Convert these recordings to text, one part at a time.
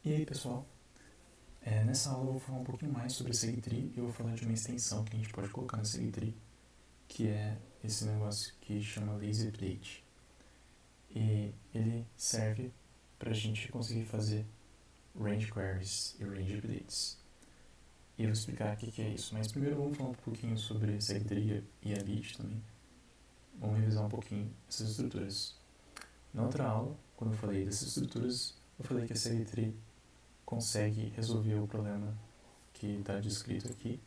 E aí pessoal, nessa aula eu vou falar um pouquinho mais sobre a SegTree e eu vou falar de uma extensão que a gente pode colocar na SegTree, que é esse negócio que chama Lazy Update. E ele serve para a gente conseguir fazer range queries e range updates. E eu vou explicar o que é isso, mas primeiro vamos falar um pouquinho sobre a SegTree e a Bit também. Vamos revisar um pouquinho essas estruturas. Na outra aula, quando eu falei dessas estruturas, eu falei que a SegTree consegue resolver o problema que está descrito aqui,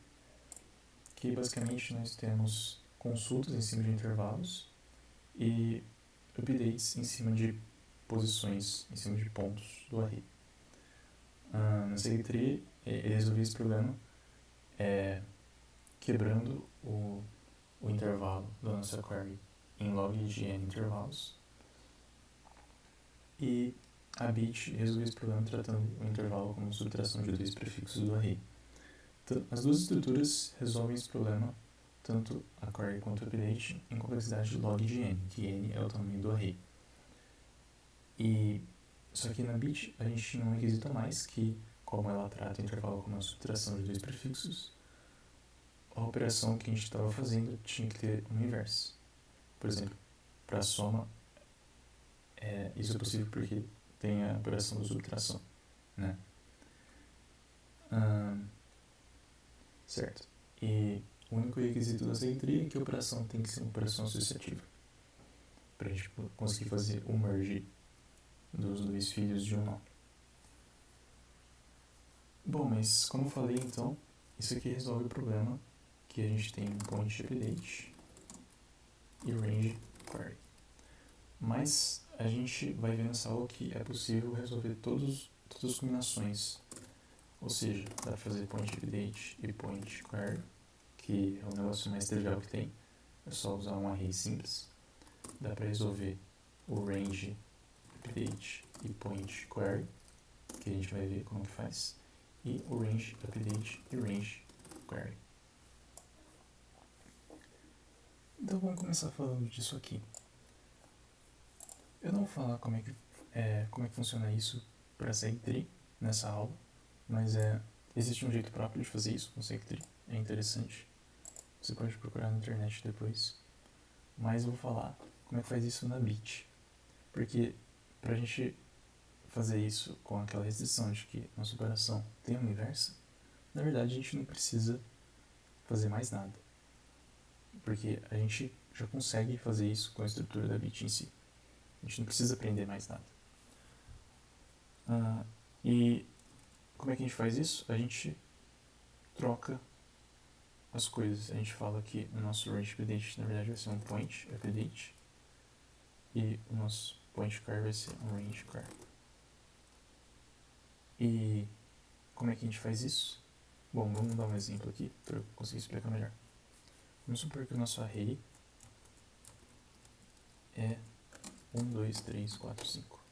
que basicamente nós temos consultas em cima de intervalos e updates em cima de posições, em cima de pontos do array. Na SegTree, ele resolveu esse problema quebrando o intervalo da nossa query em log de n intervalos, e a Bit resolveu esse problema tratando o intervalo como subtração de dois prefixos do array. Então, as duas estruturas resolvem esse problema, tanto a query quanto o update, em complexidade de log de n, que n é o tamanho do array. Só que na Bit a gente tinha um requisito a mais, que como ela trata o intervalo como uma subtração de dois prefixos, a operação que a gente estava fazendo tinha que ter uma inversa. Por exemplo, para a soma, isso é possível porque tem a operação da subtração, né? Certo. E o único requisito da SegTree é que a operação tem que ser uma operação associativa, para a gente conseguir fazer o merge dos dois filhos de um nó. Bom, mas como eu falei então, isso aqui resolve o problema que a gente tem um point update e range query. Mas a gente vai ver nessa aula que é possível resolver todas as combinações. Ou seja, dá para fazer point update e point query, que é o negócio mais trivial que tem. É só usar um array simples. Dá para resolver o range update e point query, que a gente vai ver como que faz, e o range update e range query. Então vamos começar falando disso aqui. Eu não vou falar como é que funciona isso para SegTree nessa aula, mas existe um jeito próprio de fazer isso com SegTree, é interessante. Você pode procurar na internet depois. Mas eu vou falar como é que faz isso na Bit. Porque para a gente fazer isso com aquela restrição de que nossa operação tem uma inversa, na verdade a gente não precisa fazer mais nada. Porque a gente já consegue fazer isso com a estrutura da Bit em si. A gente não precisa aprender mais nada. E como é que a gente faz isso? A gente troca as coisas. A gente fala que o nosso range update na verdade vai ser um point update e o nosso point query vai ser um range query. E como é que a gente faz isso? Bom, vamos dar um exemplo aqui para eu conseguir explicar melhor. Vamos supor que o nosso array é 1, 2, 3, 4, 5.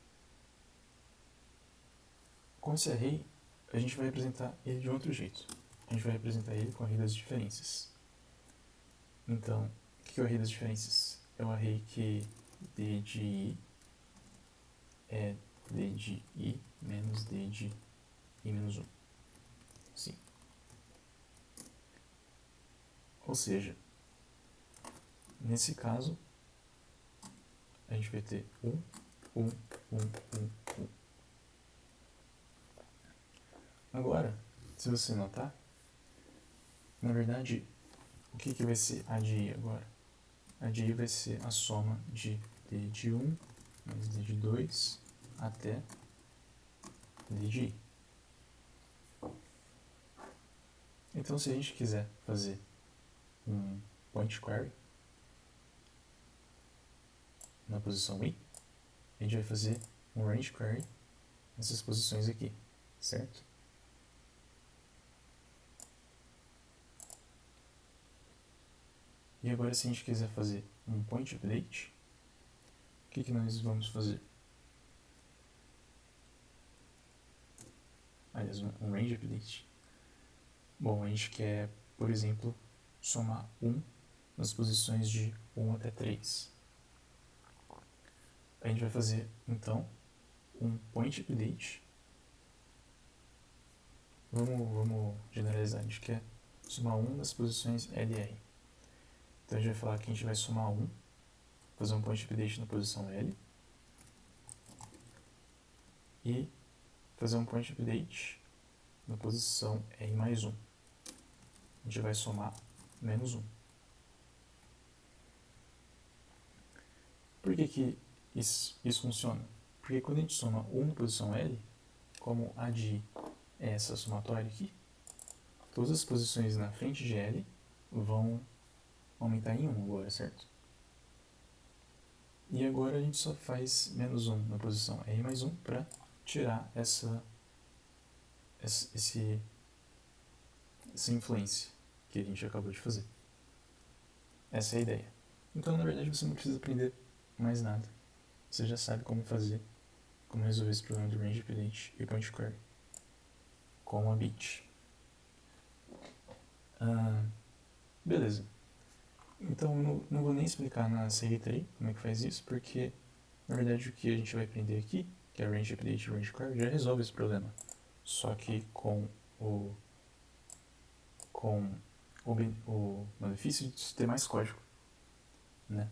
Com esse array, a gente vai representar ele de outro jeito. A gente vai representar ele com o array das diferenças. Então, o que é o array das diferenças? É o array que d de i é d de i menos d de i menos 1. Sim. Ou seja, nesse caso, a gente vai ter 1, 1, 1, 1, 1. Agora, se você notar, na verdade, o que vai ser a de i agora? A de i vai ser a soma de d de 1 mais d de 2 até d de i. Então, se a gente quiser fazer um point query na posição i, a gente vai fazer um range query nessas posições aqui, certo? E agora, se a gente quiser fazer um point update, o que nós vamos fazer? Aliás, um range update. Bom, a gente quer, por exemplo, somar 1 nas posições de 1 até 3. A gente vai fazer, então, um point update Vamos generalizar. A gente quer somar 1 das posições L e R. Então a gente vai falar que a gente vai somar 1, fazer um point update na posição L e fazer um point update na posição R mais 1. A gente vai somar menos 1. Por que isso funciona? Porque quando a gente soma 1 na posição L, como a de I é essa somatória aqui, todas as posições na frente de L vão aumentar em 1 agora, certo? E agora a gente só faz menos 1 na posição R mais 1 para tirar essa influência que a gente acabou de fazer. Essa é a ideia. Então, na verdade, você não precisa aprender mais nada. Você já sabe como fazer, como resolver esse problema do range update e point query com a bit. Beleza. Então, não vou nem explicar na CR3 como é que faz isso, porque, na verdade, o que a gente vai aprender aqui, que é range update e range query, já resolve esse problema. Só que com o benefício de ter mais código, né?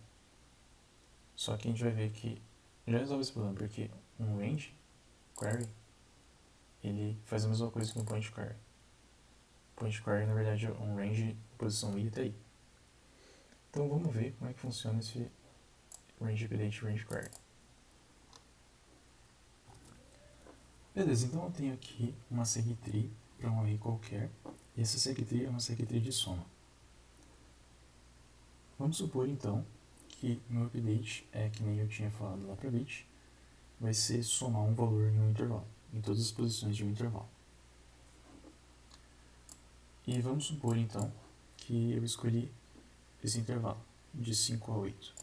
Só que a gente vai ver que já resolve esse problema, porque um range query, ele faz a mesma coisa que um point query. Point query, na verdade, é um range posição I até I. Então vamos ver como é que funciona esse range update range query. Beleza, então eu tenho aqui uma seq-tree para um array qualquer, e essa seq-tree é uma seq-tree de soma. Vamos supor então que meu update é que nem eu tinha falado lá para bit, vai ser somar um valor em um intervalo, em todas as posições de um intervalo. E vamos supor então que eu escolhi esse intervalo de 5 a 8.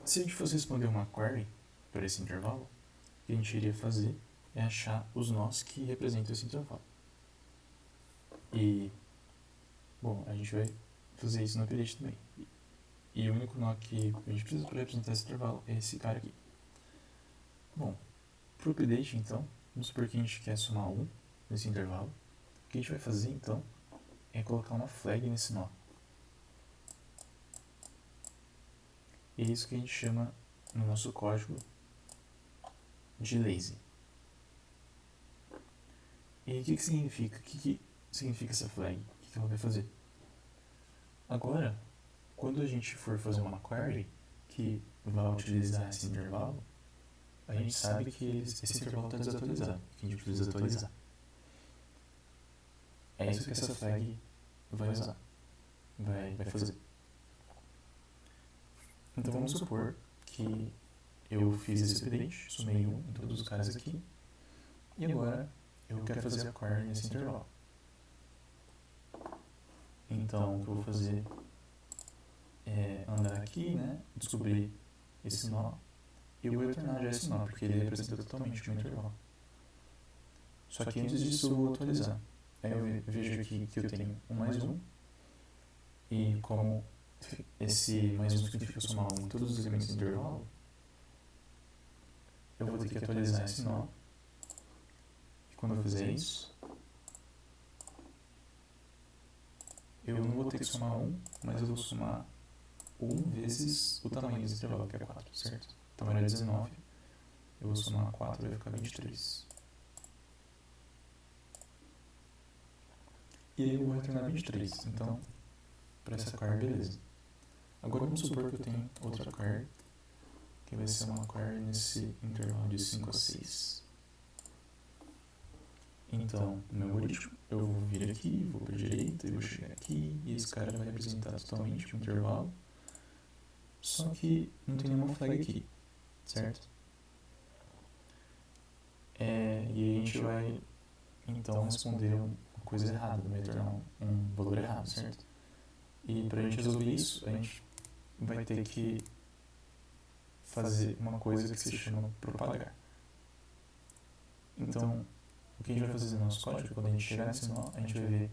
Se a gente fosse responder uma query para esse intervalo, o que a gente iria fazer é achar os nós que representam esse intervalo. E, bom, a gente vai fazer isso no update também. E o único nó que a gente precisa para representar esse intervalo é esse cara aqui. Bom, para o update então, vamos supor que a gente quer somar 1 nesse intervalo. O que a gente vai fazer então é colocar uma flag nesse nó. E é isso que a gente chama no nosso código de lazy. E o que significa? O que significa essa flag? O que ela vai fazer? Agora, quando a gente for fazer uma query que vai utilizar esse intervalo, a gente sabe que esse intervalo está desatualizado, que a gente precisa atualizar. É isso que essa flag vai usar, vai fazer. Então vamos supor que eu fiz esse update, somei 1 em todos os caras aqui, e agora eu quero fazer a query nesse intervalo. Então o que eu vou fazer é andar aqui, né, descobrir esse nó, e eu vou retornar já esse nó, porque ele representa totalmente o meu intervalo. Só que antes disso eu vou atualizar. Aí eu vejo aqui que eu tenho um mais um, e como esse mais um significa somar 1 em todos os elementos do intervalo, eu vou ter que atualizar esse nó. E quando eu fizer isso, eu não vou ter que somar 1, mas eu vou somar 1 vezes o tamanho desse intervalo, que é 4, certo? O tamanho é 19, eu vou somar 4, vai ficar 23. E aí eu vou retornar 23, então, para essa query, beleza. Agora vamos supor que eu tenho outra query, que vai ser uma query nesse intervalo de 5 a 6. Então, no meu algoritmo, eu vou vir aqui, vou para a direita, eu vou chegar aqui, e esse cara vai representar totalmente um intervalo, só que não tem nenhuma flag aqui, certo? E aí a gente vai, então, responder uma coisa errada, vai retornar um valor errado, certo? E para a gente resolver isso, a gente vai ter que fazer uma coisa que se chama propagar. Então, o que a gente vai fazer no nosso código, quando a gente chegar nesse nó, a gente vai ver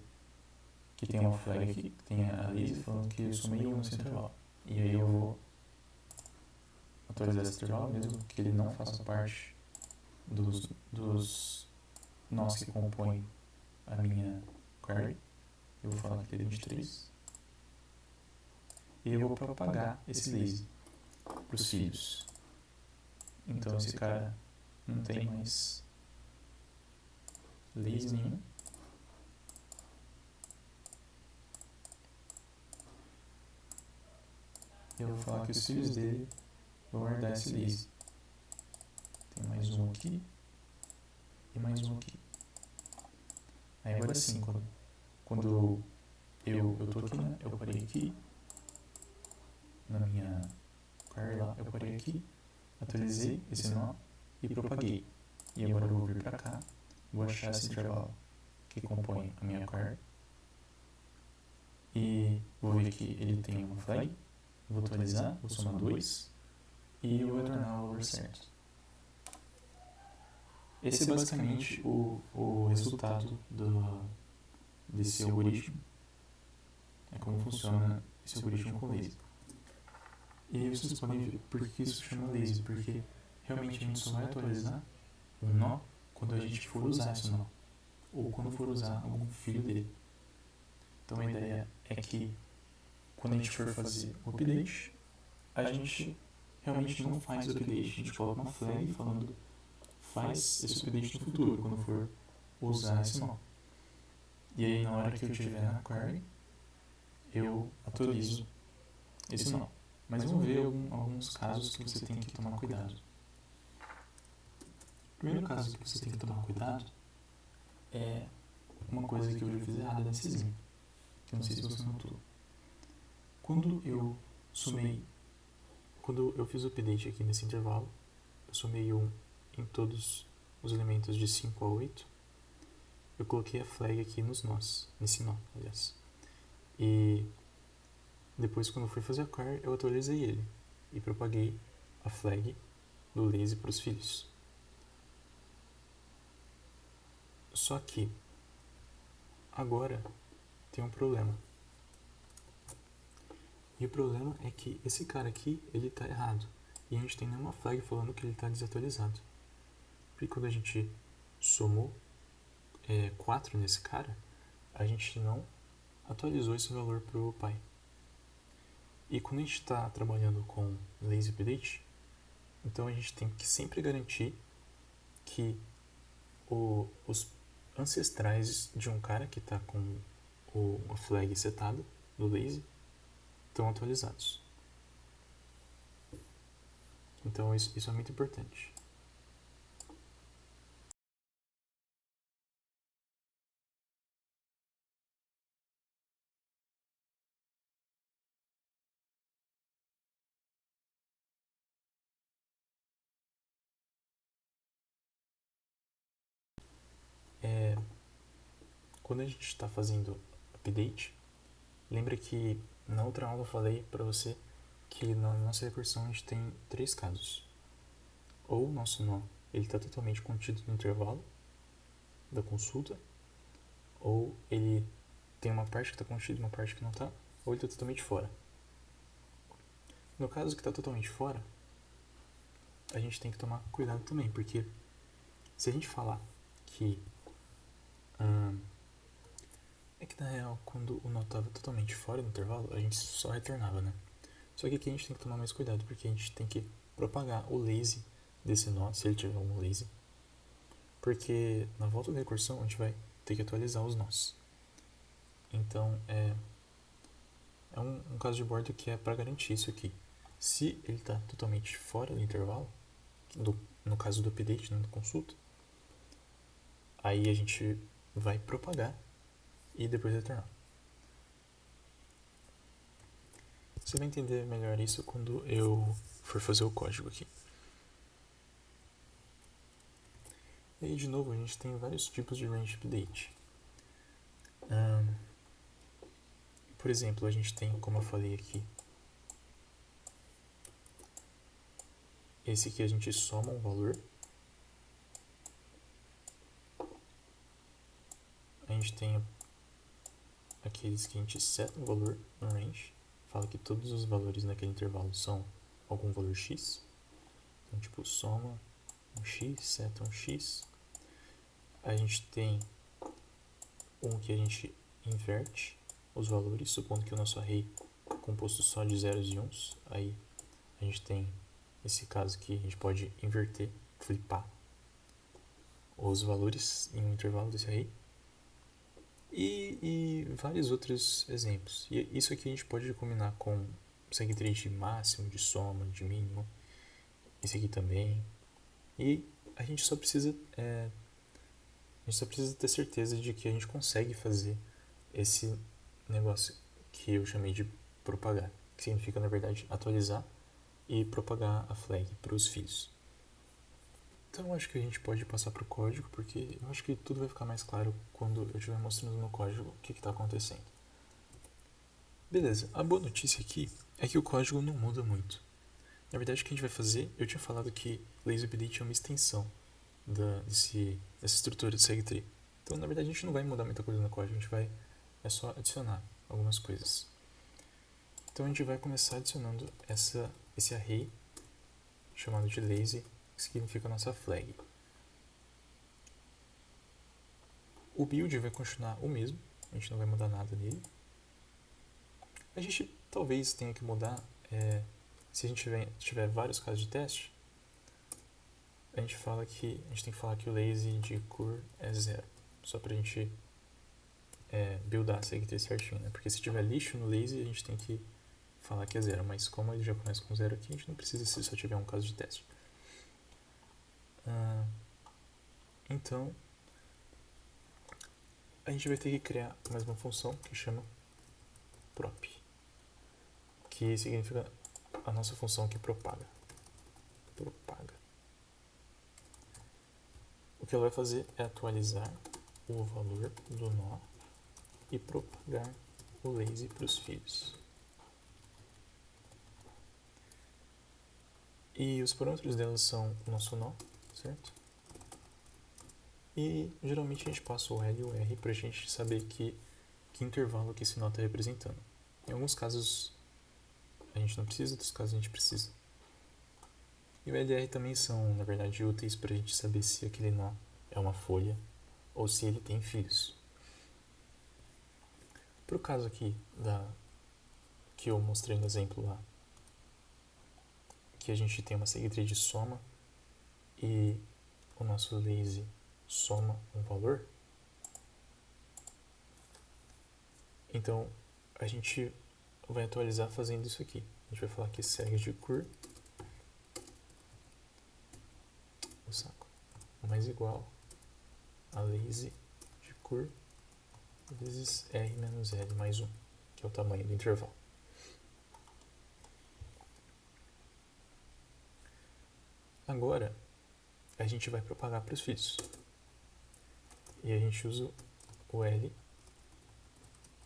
que tem uma flag aqui, que tem a lazy falando que eu somei 1 nesse intervalo. E aí eu vou atualizar esse intervalo, mesmo que ele não faça parte dos nós que compõem a minha query. Eu vou falar que ele é 23. E eu vou propagar esse lazy para os filhos. Então esse cara não tem mais lazy nenhum. Eu vou falar que os filhos dele vão herdar esse lazy. Tem mais um aqui e mais um aqui. Aí agora sim, quando eu tô aqui, né? Eu parei aqui na minha query lá, eu parei aqui, atualizei esse nó e propaguei. E agora eu vou vir para cá, vou achar esse intervalo que compõe a minha query e vou ver que ele tem uma flag, vou atualizar, vou somar 2 e eu vou retornar o valor certo. Esse é basicamente o resultado desse algoritmo. É como funciona esse algoritmo com lazy. E aí vocês podem ver por que isso chama lazy, porque realmente a gente só vai atualizar um nó quando a gente for usar esse nó, ou quando for usar algum filho dele. Então a ideia é que quando a gente for fazer o update, a gente realmente não faz o update, a gente coloca uma flag falando faz esse update no futuro, quando for usar esse nó. E aí na hora que eu tiver na query, eu atualizo esse nó. Mas vamos ver alguns casos que você tem que tomar cuidado. O primeiro caso que você tem que tomar cuidado é uma coisa que eu já fiz errada nesse exemplo, que eu não sei se você notou. Quando eu fiz o update aqui nesse intervalo, eu somei 1 em todos os elementos de 5 a 8. Eu coloquei a flag aqui nos nós, nesse nó, aliás. E depois, quando eu fui fazer a query, eu atualizei ele e propaguei a flag do lazy para os filhos. Só que agora tem um problema. E o problema é que esse cara aqui, ele está errado. E a gente tem nenhuma flag falando que ele está desatualizado. Porque quando a gente somou 4 nesse cara, a gente não atualizou esse valor para o pai. E quando a gente está trabalhando com lazy update, então a gente tem que sempre garantir que os ancestrais de um cara que está com a flag setada do lazy estão atualizados. Então isso é muito importante. Quando a gente está fazendo update, lembra que na outra aula eu falei para você que na nossa recursão a gente tem 3 casos. Ou o nosso nó está totalmente contido no intervalo da consulta, ou ele tem uma parte que está contida e uma parte que não está, ou ele está totalmente fora. No caso que está totalmente fora, a gente tem que tomar cuidado também, porque se a gente falar que é que na real, quando o nó estava totalmente fora do intervalo, a gente só retornava, né? Só que aqui a gente tem que tomar mais cuidado, porque a gente tem que propagar o lazy desse nó, se ele tiver um lazy, porque na volta da recursão a gente vai ter que atualizar os nós. Então é um caso de bordo que é para garantir isso aqui. Se ele está totalmente fora do intervalo, no caso do update, da consulta, aí a gente vai propagar e depois retornar. Você vai entender melhor isso quando eu for fazer o código aqui. E aí, de novo, a gente tem vários tipos de range update. Por exemplo, a gente tem, como eu falei aqui, esse que a gente soma um valor. A gente tem aqueles que a gente seta um valor no range, fala que todos os valores naquele intervalo são algum valor x. Então, tipo, soma um x, seta um x. A gente tem um que a gente inverte os valores, supondo que o nosso array é composto só de zeros e uns. Aí a gente tem esse caso que a gente pode inverter, flipar os valores em um intervalo desse array. E vários outros exemplos. E isso aqui a gente pode combinar com segue-tree de máximo, de soma, de mínimo. Esse aqui também. E a gente só precisa ter certeza de que a gente consegue fazer esse negócio que eu chamei de propagar, que significa, na verdade, atualizar e propagar a flag para os filhos. Então, acho que a gente pode passar para o código, porque eu acho que tudo vai ficar mais claro quando eu estiver mostrando no código o que está acontecendo. Beleza, a boa notícia aqui é que o código não muda muito. Na verdade, o que a gente vai fazer, eu tinha falado que LazyUpdate é uma extensão dessa estrutura de segue-tree. Então, na verdade, a gente não vai mudar muita coisa no código, a gente vai só adicionar algumas coisas. Então, a gente vai começar adicionando esse array chamado de lazy, que significa a nossa flag. O build vai continuar o mesmo, a gente não vai mudar nada nele. A gente talvez tenha que mudar, se a gente tiver vários casos de teste, a gente tem que falar que o lazy de cur é 0, só pra gente buildar a segue-tree certinho, né? Porque se tiver lixo no lazy, a gente tem que falar que é 0, mas como ele já começa com 0 aqui, a gente não precisa se só tiver um caso de teste. Então, a gente vai ter que criar mais uma função que chama prop, que significa a nossa função que propaga. O que ela vai fazer é atualizar o valor do nó e propagar o lazy para os filhos. E os parâmetros dela são o nosso nó, certo? E geralmente a gente passa o L e o R para a gente saber que intervalo que esse nó está representando. Em alguns casos a gente não precisa, em outros casos a gente precisa. E o L e R também são, na verdade, úteis para a gente saber se aquele nó é uma folha ou se ele tem filhos. Para o caso aqui que eu mostrei no exemplo lá, que a gente tem uma segue-tree de soma e o nosso lazy soma um valor, então a gente vai atualizar fazendo isso aqui. A gente vai falar que segue de cur mais igual a lazy de cur vezes r menos l mais 1, que é o tamanho do intervalo. Agora, a gente vai propagar para os filhos. E a gente usa o L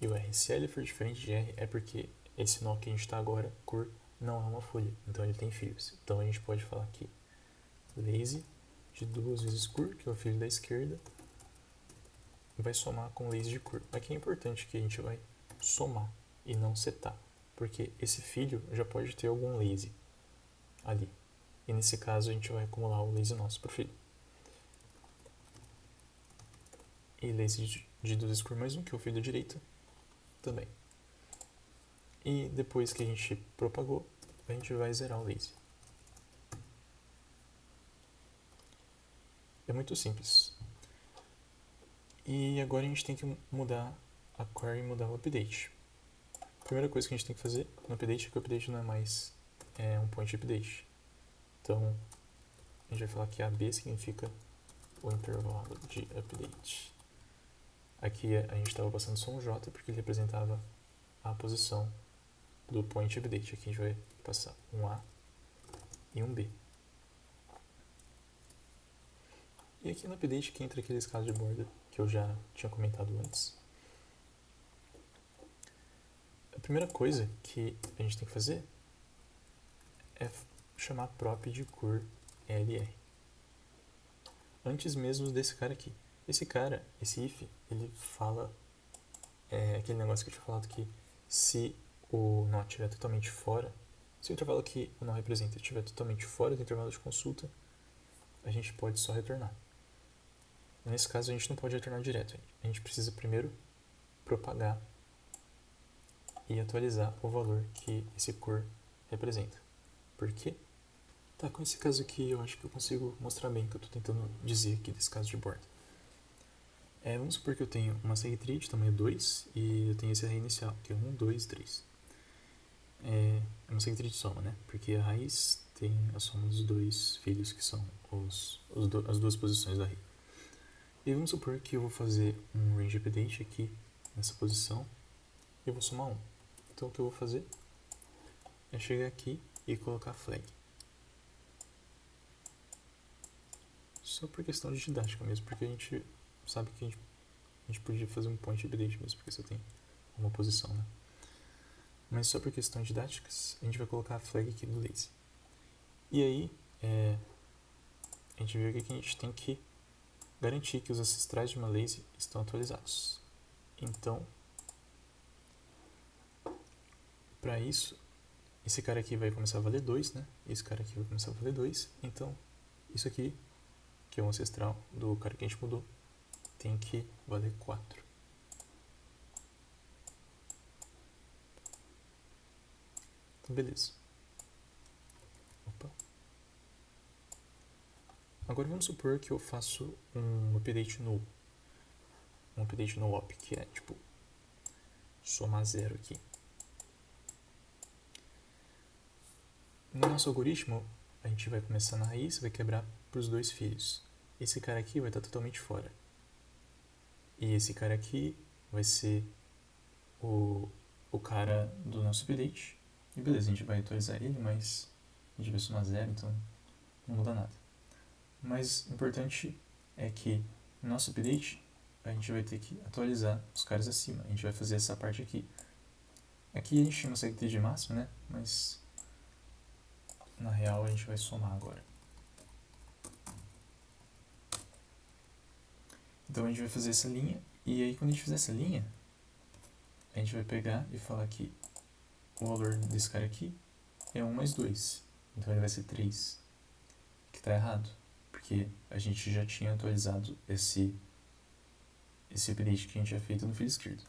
e o R. Se L for diferente de R, é porque esse nó que a gente está agora, cur, não é uma folha. Então ele tem filhos. Então a gente pode falar aqui lazy de 2 vezes cur, que é o filho da esquerda, vai somar com lazy de cur. Aqui é importante que a gente vai somar e não setar, porque esse filho já pode ter algum lazy ali. E nesse caso a gente vai acumular o lazy nosso para o filho. E lazy de 2 vezes cur mais 1, que é o filho da direita, também. E depois que a gente propagou, a gente vai zerar o lazy. É muito simples. E agora a gente tem que mudar a query e mudar o update. A primeira coisa que a gente tem que fazer no update é que o update não é mais um point update. Então, a gente vai falar que AB significa o intervalo de update. Aqui a gente estava passando só um J porque ele representava a posição do point update. Aqui a gente vai passar um A e um B. E aqui no update que entra aquele escala de borda que eu já tinha comentado antes. A primeira coisa que a gente tem que fazer é chamar prop de cur LR. Antes mesmo desse cara aqui. Esse if, ele fala aquele negócio que eu tinha falado que se o nó estiver totalmente fora, se o intervalo que o nó representa estiver totalmente fora do intervalo de consulta, a gente pode só retornar. Nesse caso, a gente não pode retornar direto. A gente precisa primeiro propagar e atualizar o valor que esse cor representa. Por quê? Tá, com esse caso aqui, eu acho que eu consigo mostrar bem o que eu estou tentando dizer aqui desse caso de borda. Vamos supor que eu tenho uma segue-tree de tamanho 2 e eu tenho esse array inicial, que é 1, 2, 3. É uma segue-tree de soma, né? Porque a raiz tem a soma dos dois filhos, que são as duas posições do array. E vamos supor que eu vou fazer um range update aqui, nessa posição, e eu vou somar 1. Então o que eu vou fazer é chegar aqui e colocar flag. Só por questão de didática mesmo, porque a gente sabe que a gente podia fazer um point update mesmo, porque só tem uma posição, né? Mas só por questões didáticas, a gente vai colocar a flag aqui do lazy. E aí, a gente viu aqui que a gente tem que garantir que os ancestrais de uma lazy estão atualizados. Então, para isso, esse cara aqui vai começar a valer 2, né? Esse cara aqui vai começar a valer 2. Então, isso aqui, que é o ancestral do cara que a gente mudou, tem que valer 4. Então, beleza. Opa. Agora vamos supor que eu faço um update null. Um update no op, que é tipo somar 0 aqui. No nosso algoritmo, a gente vai começar na raiz, vai quebrar para os dois filhos. Esse cara aqui vai estar totalmente fora. E esse cara aqui vai ser o cara do nosso update. E beleza, a gente vai atualizar ele, mas a gente vai somar 0, então não muda nada. Mas o importante é que no nosso update a gente vai ter que atualizar os caras acima. A gente vai fazer essa parte aqui. Aqui a gente chama segue de máximo, né? Mas na real a gente vai somar agora. Então a gente vai fazer essa linha, e aí quando a gente fizer essa linha, a gente vai pegar e falar que o valor desse cara aqui é 1 mais 2. Então ele vai ser 3. Que está errado, porque a gente já tinha atualizado esse update que a gente tinha feito no filho esquerdo.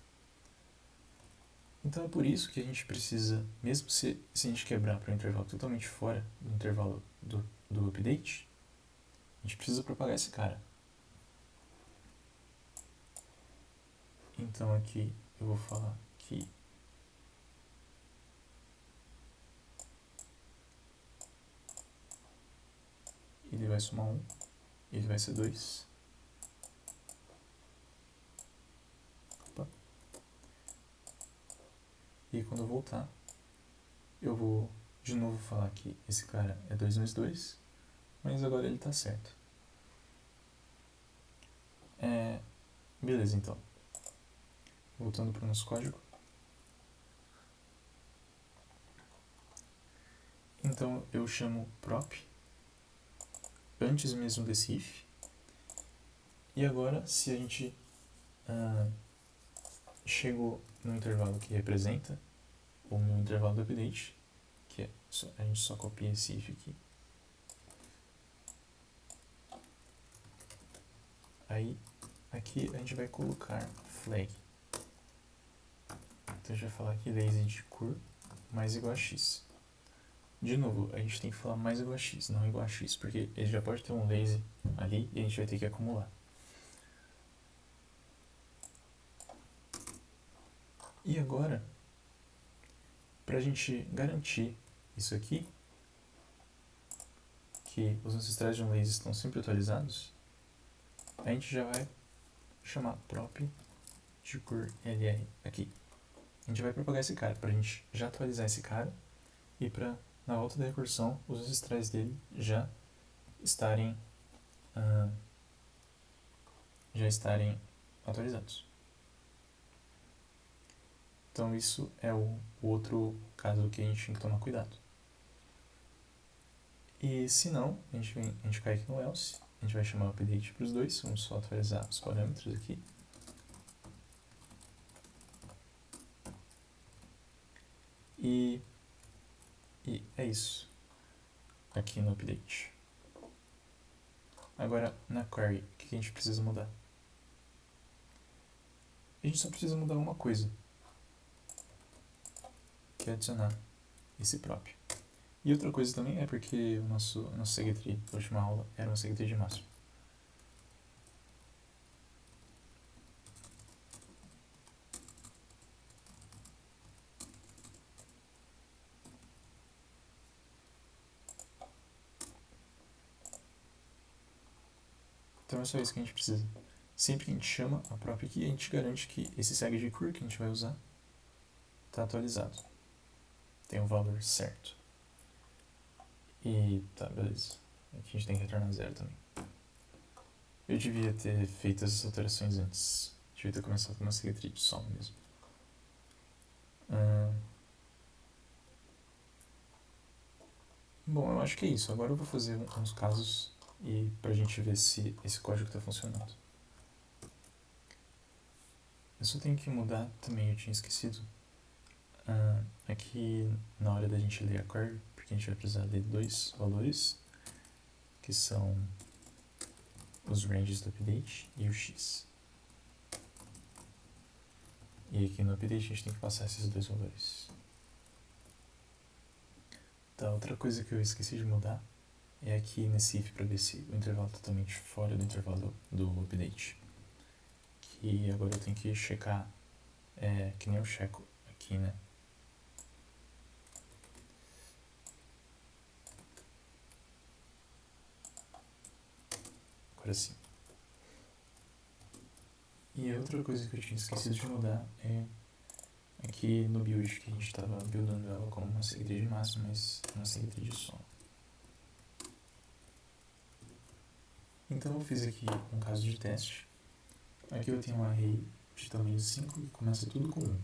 Então é por isso que a gente precisa, mesmo se a gente quebrar para um intervalo totalmente fora do intervalo do update, a gente precisa propagar esse cara. Então aqui eu vou falar que ele vai somar 1, ele vai ser 2. Opa. E quando eu voltar, eu vou de novo falar que esse cara é 2 mais 2, mas agora ele está certo. Beleza, então. Voltando para o nosso código. Então eu chamo prop antes mesmo desse if. E agora, se a gente chegou no intervalo que representa, ou no intervalo do update, que é a gente só copia esse if aqui. Aí, aqui a gente vai colocar flag. Então a gente vai falar que lazy de cor mais igual a x. De novo, a gente tem que falar mais igual a x, não igual a x, porque ele já pode ter um lazy ali e a gente vai ter que acumular. E agora, para a gente garantir isso aqui, que os ancestrais de um lazy estão sempre atualizados, a gente já vai chamar prop de cor lr aqui. A gente vai propagar esse cara para a gente já atualizar esse cara e para, na volta da recursão, os ancestrais dele já estarem atualizados. Então isso é o outro caso que a gente tem que tomar cuidado. E se não, a gente cai aqui no else, a gente vai chamar o update para os dois, vamos só atualizar os parâmetros aqui. E é isso aqui no update. Agora, na query, o que a gente precisa mudar? A gente só precisa mudar uma coisa, que é adicionar esse próprio. E outra coisa também é porque o nosso segtree da última aula era um segtree de máximo. Então é só isso que a gente precisa. Sempre que a gente chama a própria key, a gente garante que esse segcur que a gente vai usar está atualizado. Tem o valor certo. E tá, beleza. Aqui a gente tem que retornar zero também. Eu devia ter feito essas alterações antes. Devia ter começado com uma segtree de soma mesmo. Bom, eu acho que é isso. Agora eu vou fazer uns casos e pra gente ver se esse código está funcionando. Eu só tenho que mudar também, eu tinha esquecido. Aqui na hora da gente ler a query, porque a gente vai precisar ler dois valores, que são os ranges do update e o x. E aqui no update a gente tem que passar esses dois valores. Tá, outra coisa que eu esqueci de mudar é aqui nesse if para ver se o intervalo está totalmente fora do intervalo do update. Que agora eu tenho que checar, que nem eu checo aqui, né? Agora sim. E a outra coisa que eu tinha esquecido de mudar é aqui no build, que a gente estava buildando ela como uma segtree de máximo, mas uma segtree de soma. Então eu fiz aqui um caso de teste. Aqui eu tenho um array de tamanho 5 que começa tudo com 1.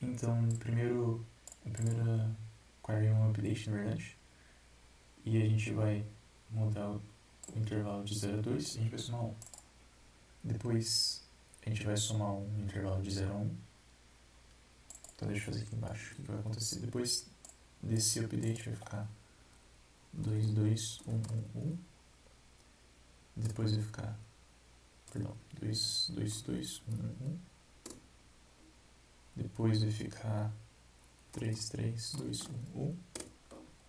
Então, a primeira query é um update, na verdade. E a gente vai mudar o intervalo de 0 a 2 e a gente vai somar 1. Depois, a gente vai somar um intervalo de 0 a 1. Então, deixa eu fazer aqui embaixo o que vai acontecer. Depois desse update vai ficar 2, 2, 1, 1, 1. Depois vai ficar, 2, 2, 2, 1, 1, 1. Depois vai ficar 3, 3, 2, 1, 1.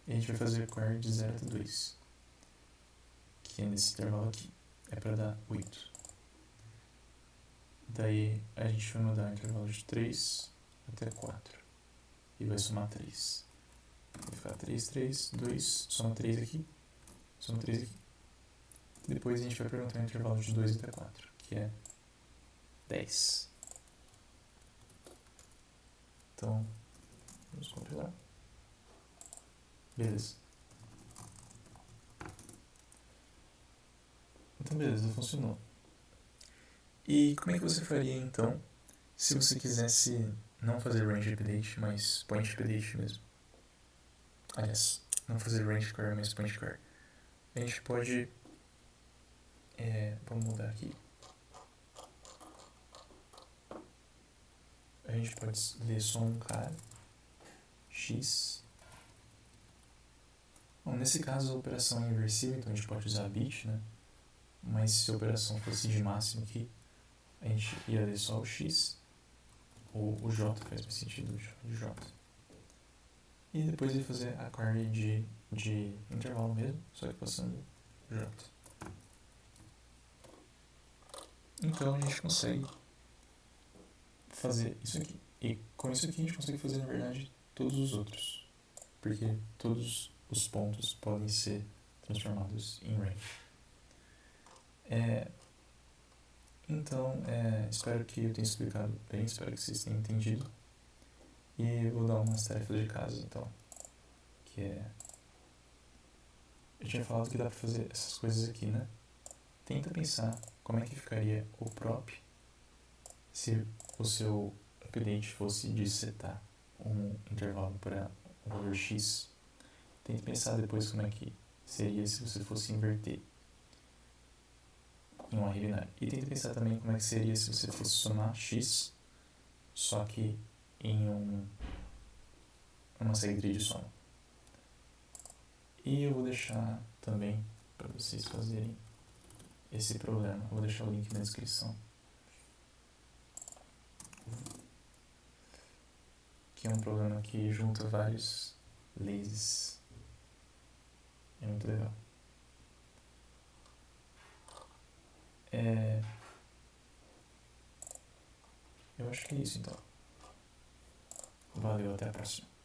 E a gente vai fazer a query de 0 até 2, que é nesse intervalo aqui. É para dar 8. Daí a gente vai mudar o intervalo de 3 até 4. E vai somar 3. Vai ficar 3, 3, 2, soma 3 aqui, soma 3 aqui. Depois a gente vai perguntar o intervalo de 2 até 4, que é 10. Então, vamos compilar. Beleza. Então, beleza, funcionou. E como é que você faria, então, se você quisesse não fazer range update, mas point update mesmo? Aliás, não fazer range query, mas point query. A gente pode... vamos mudar aqui. A gente pode ler só um cara, x. Bom, nesse caso a operação é inversível, então a gente pode usar bit, né? Mas se a operação fosse de máximo aqui, a gente ia ler só o x, ou o j, faz mais sentido, o j. E depois ia fazer a query de intervalo mesmo, só que passando j. Então a gente consegue fazer isso aqui. E com isso aqui a gente consegue fazer, na verdade, todos os outros. Porque todos os pontos podem ser transformados em range. Então, espero que eu tenha explicado bem, espero que vocês tenham entendido. E eu vou dar umas tarefas de casa, então. Que é... Eu tinha falado que dá pra fazer essas coisas aqui, né? Tenta pensar como é que ficaria o prop se o seu update fosse de setar um intervalo para um valor x. Tenta pensar depois como é que seria se você fosse inverter em um array binário. E tenta pensar também como é que seria se você fosse somar x, só que em uma segtree de soma. E eu vou deixar também para vocês fazerem esse problema. Eu vou deixar o link na descrição. Que é um problema que junta vários lasers. É muito legal. Eu acho que é isso então. Valeu, até a próxima.